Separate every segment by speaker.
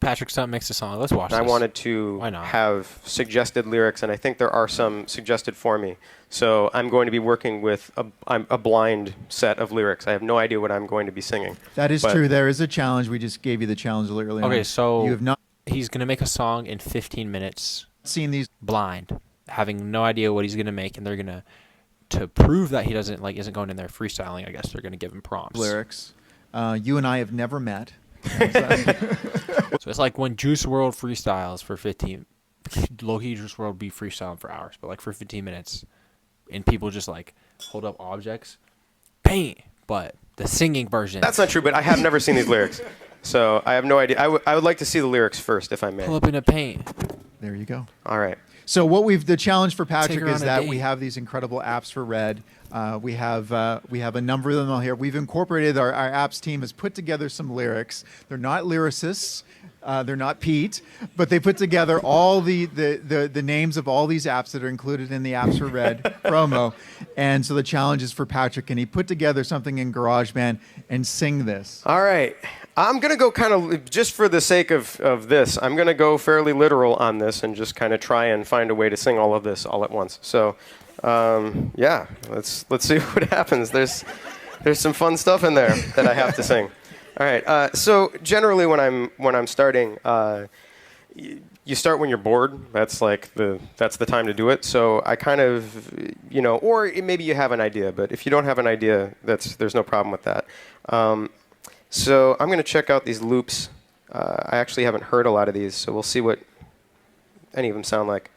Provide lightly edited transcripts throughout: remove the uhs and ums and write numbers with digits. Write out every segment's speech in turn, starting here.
Speaker 1: Patrick Stump makes a song. Let's watch this.
Speaker 2: I wanted to
Speaker 1: Why not?
Speaker 2: have suggested lyrics, and I think there are some suggested for me. So I'm going to be working with a blind set of lyrics. I have no idea what I'm going to be singing.
Speaker 3: That is true. There is a challenge. We just gave you the challenge earlier.
Speaker 1: Okay, so
Speaker 3: you have not
Speaker 1: he's going to make a song in 15 minutes.
Speaker 3: Seen these
Speaker 1: blind, having no idea what he's going to make, and they're going to prove that he isn't going in there freestyling. I guess they're going to give him prompts.
Speaker 3: lyrics. You and I have never met.
Speaker 1: So it's like when Juice WRLD freestyles for 15, low-key Juice WRLD be freestyling for hours, but like for 15 minutes, and people just like hold up objects, paint, but the singing version.
Speaker 2: That's not true, but I have never seen these lyrics. So I have no idea. I would like to see the lyrics first, if I may.
Speaker 1: Pull up in a paint.
Speaker 3: There you go.
Speaker 2: All right.
Speaker 3: So the challenge for Patrick
Speaker 1: her
Speaker 3: is
Speaker 1: on a
Speaker 3: that
Speaker 1: date.
Speaker 3: we have these incredible apps for Red. We have a number of them all here. We've incorporated our apps team has put together some lyrics. They're not lyricists. They're not Pete, but they put together all the names of all these apps that are included in the Apps for Red promo. And so the challenge is for Patrick, and he put together something in GarageBand and sing this.
Speaker 2: All right. I'm going to go kind of, just for the sake of this, I'm going to go fairly literal on this and just kind of try and find a way to sing all of this all at once. So, yeah, let's see what happens. There's some fun stuff in there that I have to sing. All right. So generally when I'm starting, you start when you're bored. That's the time to do it. So I kind of, or maybe you have an idea, but if you don't have an idea, there's no problem with that. So I'm going to check out these loops. I actually haven't heard a lot of these, so we'll see what any of them sound like.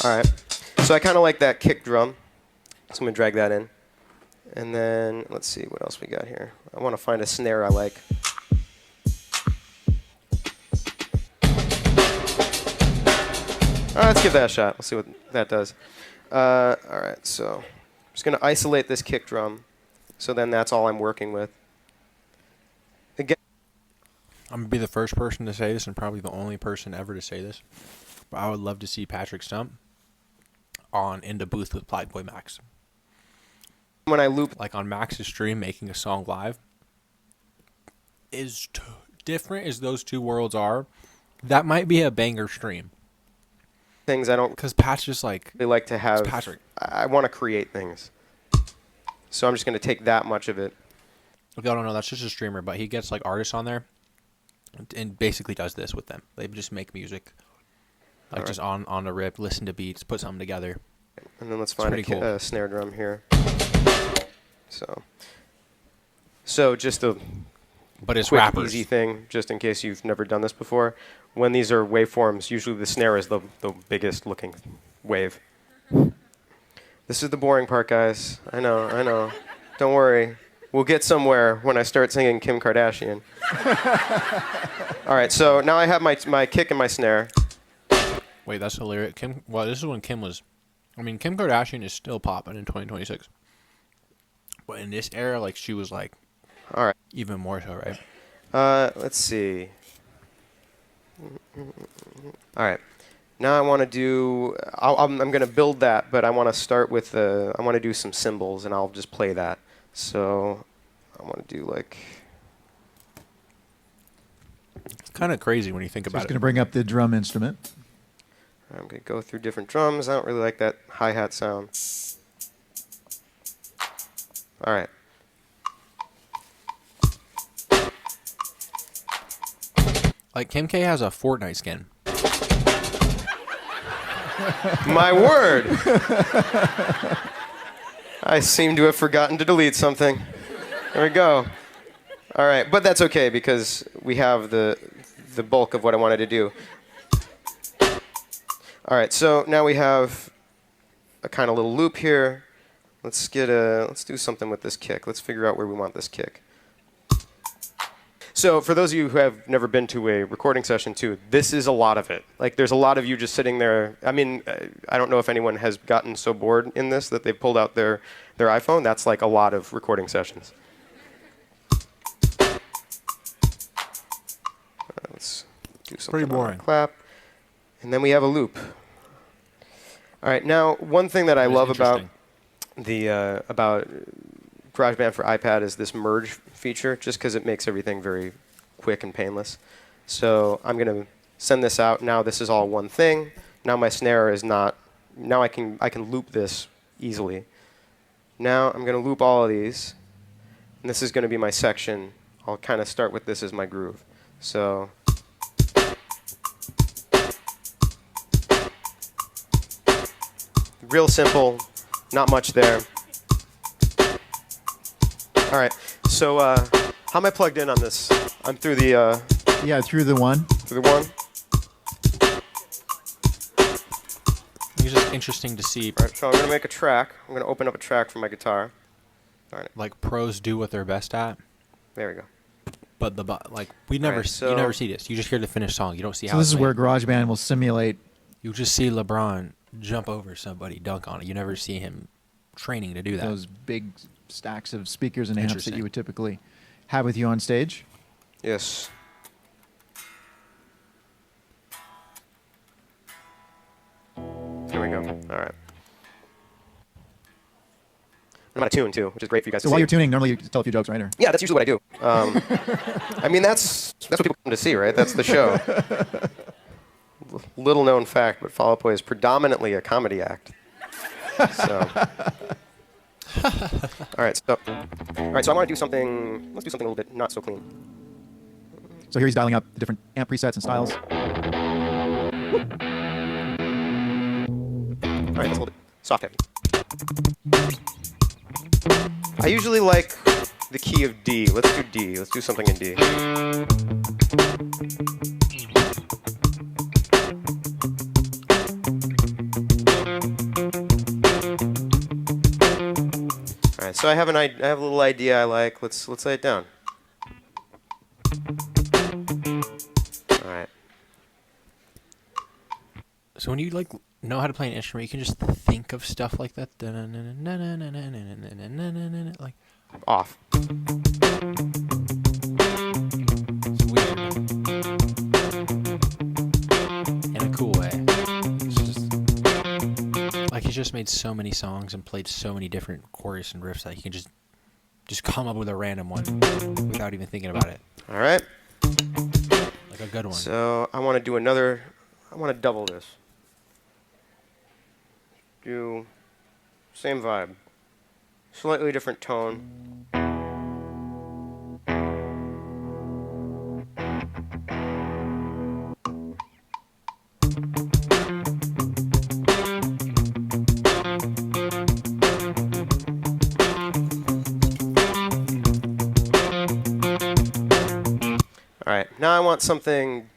Speaker 2: All right. So I kind of like that kick drum, so I'm going to drag that in. And then let's see what else we got here. I want to find a snare I like. Let's give that a shot. We'll see what that does. All right, so I'm just going to isolate this kick drum. So then that's all I'm working with. Again,
Speaker 1: I'm going to be the first person to say this and probably the only person ever to say this. But I would love to see Patrick Stump in the booth with Playboy Max.
Speaker 2: when I loop,
Speaker 1: Like on Max's stream, making a song live is different as those two worlds are. That might be a banger stream.
Speaker 2: things I don't
Speaker 1: Because Pat's just like,
Speaker 2: really like to have.
Speaker 1: It's Patrick.
Speaker 2: I want to create things. So I'm just going to take that much of it.
Speaker 1: if y'all don't know, that's just a streamer, but he gets like artists on there and basically does this with them. They just make music. Like
Speaker 2: All
Speaker 1: just on the rip, listen to beats, put something together.
Speaker 2: And then let's find a
Speaker 1: pretty cool.
Speaker 2: snare drum here. So just a
Speaker 1: But it's
Speaker 2: quick,
Speaker 1: rappers.
Speaker 2: easy thing, just in case you've never done this before. When these are waveforms, usually the snare is the biggest looking wave. This is the boring part, guys. I know. Don't worry. We'll get somewhere when I start singing Kim Kardashian. All right, so now I have my kick and my snare.
Speaker 1: Wait, that's the lyric. Well, this is when Kim was... I mean, Kim Kardashian is still popping in 2026. But in this era, like, she was, like...
Speaker 2: All right.
Speaker 1: Even more so, right?
Speaker 2: Let's see. All right. Now I want to do... I'm going to build that, but I want to start with... I want to do some cymbals, and I'll just play that. So I want to do, like...
Speaker 1: It's kind of crazy when you think
Speaker 3: So
Speaker 1: about
Speaker 3: he's
Speaker 1: it.
Speaker 3: going to bring up the drum instrument.
Speaker 2: I'm going to go through different drums. I don't really like that hi-hat sound. All right.
Speaker 1: Like, Kim K has a Fortnite skin.
Speaker 2: My word! I seem to have forgotten to delete something. There we go. All right, but that's okay because we have the bulk of what I wanted to do. All right, so now we have a kind of little loop here. Let's do something with this kick. Let's figure out where we want this kick. So for those of you who have never been to a recording session too, this is a lot of it. Like there's a lot of you just sitting there. I mean, I don't know if anyone has gotten so bored in this that they've pulled out their iPhone. That's like a lot of recording sessions. Let's do something.
Speaker 1: Pretty
Speaker 2: on the
Speaker 1: boring.
Speaker 2: Clap. And then we have a loop. All right, now one thing that I love about about GarageBand for iPad is this merge feature, just because it makes everything very quick and painless. So I'm going to send this out. Now this is all one thing. Now my snare is not. Now I can loop this easily. Now I'm going to loop all of these, and this is going to be my section. I'll kind of start with this as my groove. So. Real simple, not much there. All right, so how am I plugged in on this? I'm through the
Speaker 3: Yeah, through the one.
Speaker 2: through the one.
Speaker 1: It's just interesting to see,
Speaker 2: All right, so I'm gonna make a track. I'm gonna open up a track for my guitar. All right,
Speaker 1: like, pros do what they're best at,
Speaker 2: there we go.
Speaker 1: but we never
Speaker 2: Alright,
Speaker 1: you never
Speaker 2: so-
Speaker 1: see this. You just hear the finished song. You don't see
Speaker 3: So
Speaker 1: how
Speaker 3: this
Speaker 1: it's
Speaker 3: is where
Speaker 1: made.
Speaker 3: GarageBand will simulate.
Speaker 1: You just see LeBron jump over somebody, dunk on it. You never see him training to do that.
Speaker 3: Those big stacks of speakers and amps that
Speaker 1: Interesting.
Speaker 3: you would typically have with you on stage.
Speaker 2: Yes. There we go. All right. I'm out of tune too, which is great for you guys
Speaker 3: So
Speaker 2: to
Speaker 3: while
Speaker 2: see.
Speaker 3: you're tuning, normally you tell a few jokes, right? Or
Speaker 2: Yeah, that's usually what I do. I mean, that's what people come to see, right? That's the show. Little known fact, but Fall Out Boy is predominantly a comedy act. So. all right, so I want to do something. Let's do something a little bit not so clean.
Speaker 3: so here he's dialing up the different amp presets and styles.
Speaker 2: All right, that's a little bit soft heavy. I usually like the key of D. Let's do D. Let's do something in D. All right, so I have I have a little idea I like. Let's lay it down. All right.
Speaker 1: So when you like know how to play an instrument, you can just think of stuff like that. Like,
Speaker 2: Off.
Speaker 1: it's weird. In a cool way. It's just, like, he's just made so many songs and played so many different chorus and riffs that he can just come up with a random one without even thinking about it.
Speaker 2: All right.
Speaker 1: Like a good one.
Speaker 2: So I want to do another. I want to double this. Do same vibe, slightly different tone. All right, now I want something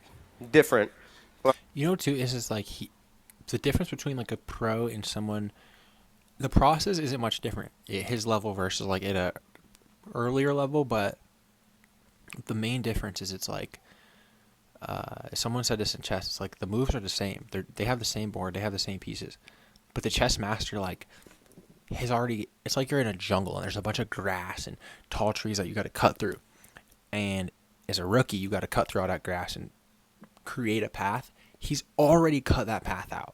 Speaker 2: different.
Speaker 1: You know, too, is like the difference between like a pro and someone. The process isn't much different at his level versus like at a earlier level, but the main difference is it's like someone said this in chess. It's like the moves are the same. They have the same board. They have the same pieces, but the chess master like has already. It's like you're in a jungle and there's a bunch of grass and tall trees that you got to cut through, and as a rookie you got to cut through all that grass and create a path. He's already cut that path out,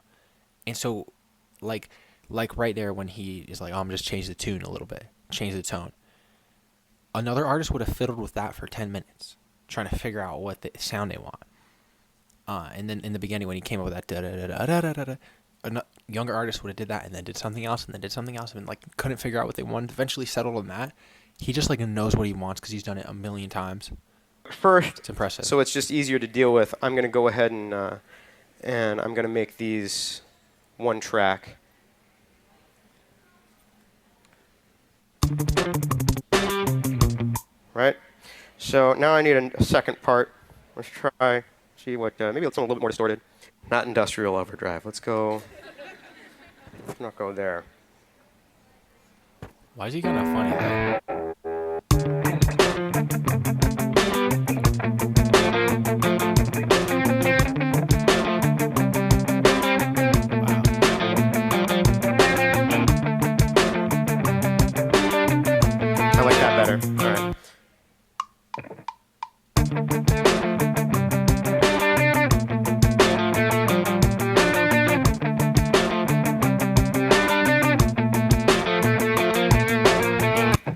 Speaker 1: and so like right there when he is like, oh, I'm just change the tune a little bit, change the tone. Another artist would have fiddled with that for 10 minutes, trying to figure out what the sound they want. And then in the beginning when he came up with that da-da-da-da-da-da-da, a younger artist would have did that and then did something else and then did something else and like couldn't figure out what they wanted. Eventually settled on that. He just like knows what he wants because he's done it a million times.
Speaker 2: First,
Speaker 1: It's impressive.
Speaker 2: so it's just easier to deal with. I'm going to go ahead and I'm going to make these one track. Right? So now I need a second part. Let's try, see what, maybe let's something a little bit more distorted. Not industrial overdrive. Let's not go there.
Speaker 1: Why is he kind of funny though?
Speaker 2: I like that better. All right.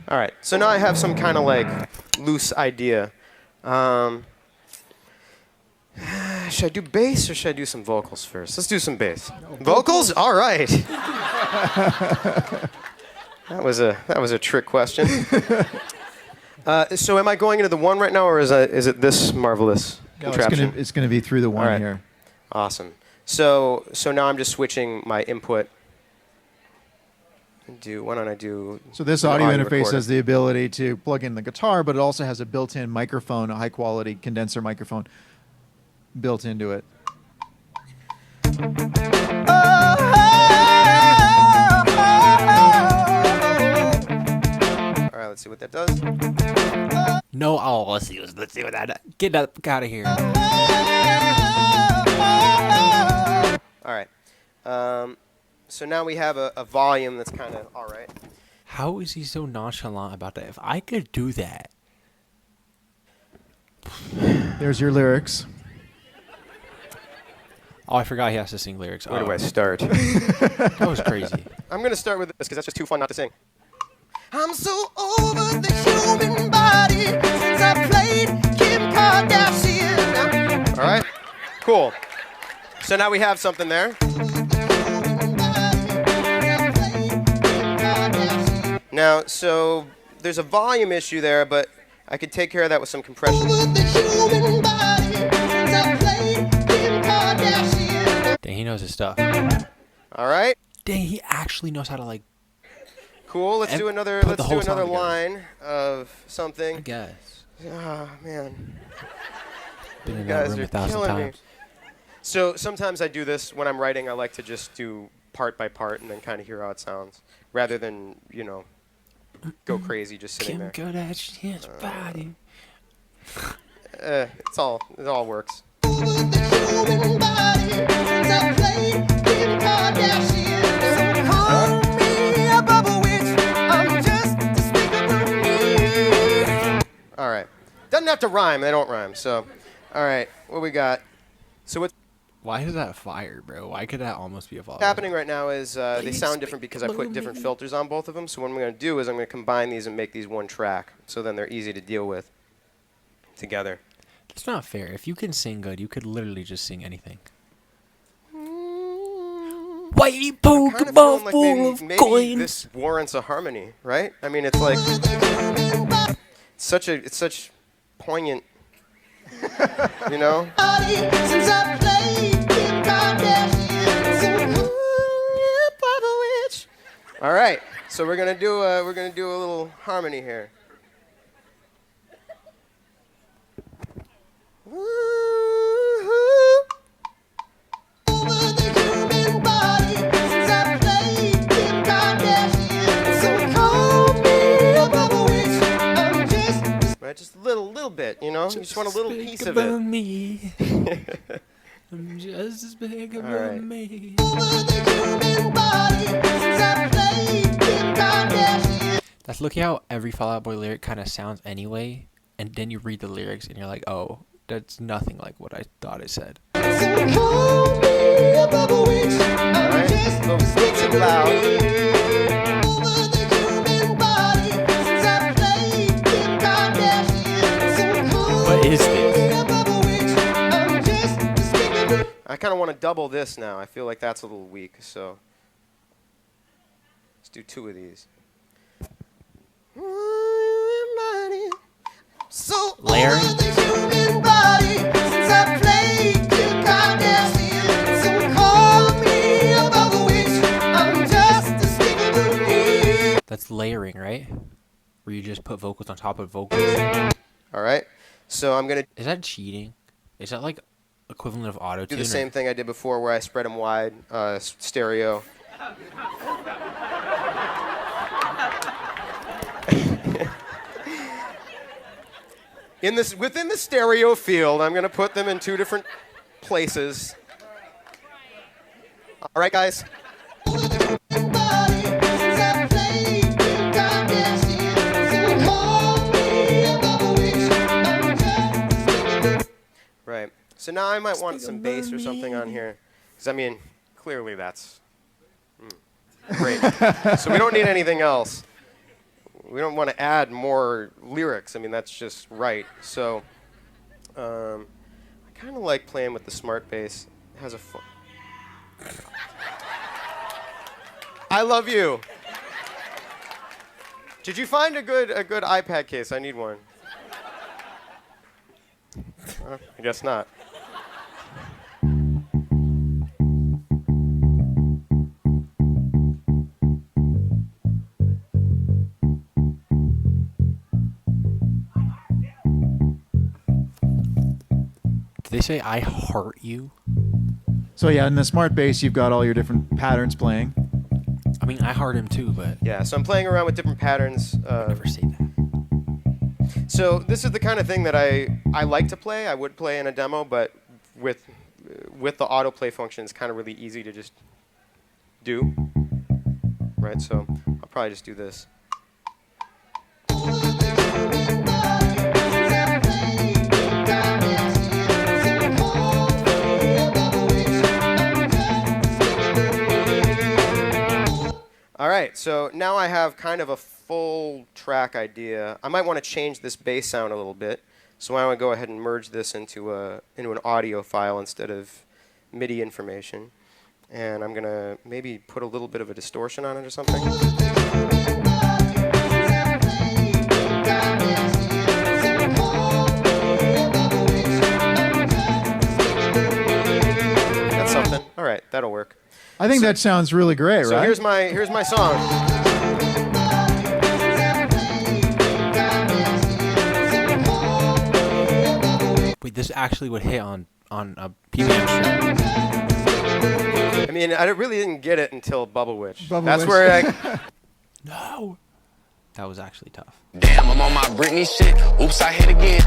Speaker 2: All right. So now I have some kind of like loose idea. Should I do bass or should I do some vocals first? Let's do some bass. Vocals? All right. That was a trick question. So am I going into the one right now, or is it this marvelous contraption?
Speaker 3: It's gonna be through the one
Speaker 2: right.
Speaker 3: here.
Speaker 2: Awesome. So now I'm just switching my input. Why don't I do?
Speaker 3: So this
Speaker 2: the
Speaker 3: audio interface
Speaker 2: recorder.
Speaker 3: has the ability to plug in the guitar, but it also has a built-in microphone, a high-quality condenser microphone built into it.
Speaker 2: All right, let's see what that does.
Speaker 1: No, oh, let's see what that. Get that out of here.
Speaker 2: All right. So now we have a volume that's kind of all right.
Speaker 1: How is he so nonchalant about that? If I could do that,
Speaker 3: There's your lyrics.
Speaker 1: oh, I forgot he has to sing lyrics.
Speaker 2: Where
Speaker 1: Oh,
Speaker 2: do I start?
Speaker 1: that was crazy.
Speaker 2: I'm gonna start with this because that's just too fun not to sing. I'm so over the human body since I played Kim Kardashian. All right, cool. So now we have something there. Now, so there's a volume issue there, but I could take care of that with some compression.
Speaker 1: Dang, he knows his stuff.
Speaker 2: All right,
Speaker 1: Dang, he actually knows how to like.
Speaker 2: cool. Let's
Speaker 1: And
Speaker 2: do another.
Speaker 1: put
Speaker 2: Let's
Speaker 1: the
Speaker 2: do
Speaker 1: whole song
Speaker 2: another
Speaker 1: together.
Speaker 2: line of
Speaker 1: I
Speaker 2: something.
Speaker 1: guess.
Speaker 2: Ah, man.
Speaker 1: Been in
Speaker 2: You
Speaker 1: that
Speaker 2: guys
Speaker 1: room
Speaker 2: are
Speaker 1: 1,000
Speaker 2: killing me.
Speaker 1: times.
Speaker 2: So sometimes I do this when I'm writing. I like to just do part by part and then kind of hear how it sounds, rather than go crazy just sitting
Speaker 1: Kim
Speaker 2: there.
Speaker 1: Kardashian's body.
Speaker 2: It all works. All right. Doesn't have to rhyme. They don't rhyme. So, all right. What we got? So what's
Speaker 1: Why is that fire, bro? Why could that almost be a follow?
Speaker 2: happening right now is they sound different because I put different filters on both of them. So what I'm going to do is I'm going to combine these and make these one track. So then they're easy to deal with together.
Speaker 1: It's not fair. If you can sing good, you could literally just sing anything. Whitey
Speaker 2: Kind of
Speaker 1: Pokeball
Speaker 2: feeling like
Speaker 1: full of
Speaker 2: maybe
Speaker 1: coins.
Speaker 2: this warrants a harmony, right? I mean, it's like it's such poignant, you know. All right, so we're gonna do a little harmony here. Right, just a little bit, you know. You just want a little piece of it.
Speaker 1: Me. I'm just as big
Speaker 2: All
Speaker 1: about
Speaker 2: right.
Speaker 1: me. That's look how every Fall Out Boy lyric kind of sounds anyway, and then you read the lyrics and you're like, oh, that's nothing like what I thought it said.
Speaker 2: All right, little too loud.
Speaker 1: What is this?
Speaker 2: I kind of want to double this now. I feel like that's a little weak, so let's do two of these. So
Speaker 1: Layering? That's layering, right? Where you just put vocals on top of vocals.
Speaker 2: All right, so I'm gonna
Speaker 1: Is that cheating? Is that like equivalent of auto
Speaker 2: do
Speaker 1: tune?
Speaker 2: the same thing I did before, where I spread them wide, stereo. Within the stereo field, I'm gonna put them in two different places. All right, guys. Right. So now I might want some bass or something on here, because I mean, clearly that's great. So we don't need anything else. we don't want to add more lyrics. I mean, that's just right. So I kind of like playing with the smart bass. It has a fun. I love you. Did you find a good iPad case? I need one. I guess not.
Speaker 1: Did they say I heart you?
Speaker 3: So yeah, in the smart bass, you've got all your different patterns playing.
Speaker 1: I mean, I heart him too, but
Speaker 2: Yeah, so I'm playing around with different patterns.
Speaker 1: I never say that.
Speaker 2: So this is the kind of thing that I like to play. I would play in a demo, but with the autoplay function, it's kind of really easy to just do. Right, so I'll probably just do this. All right, so now I have kind of a full track idea. I might want to change this bass sound a little bit, so I want to go ahead and merge this into an audio file instead of MIDI information. And I'm going to maybe put a little bit of a distortion on it or something. That's something. All right, that'll work.
Speaker 3: I think that sounds really great,
Speaker 2: So
Speaker 3: right?
Speaker 2: here's my song.
Speaker 1: Wait, this actually would hit on a PBM stream.
Speaker 2: I mean, I really didn't get it until Bubble Witch.
Speaker 3: Bubble Witch.
Speaker 2: Where I.
Speaker 1: No. That was actually tough.
Speaker 4: Damn, I'm on my Britney shit. Oops, I hit again.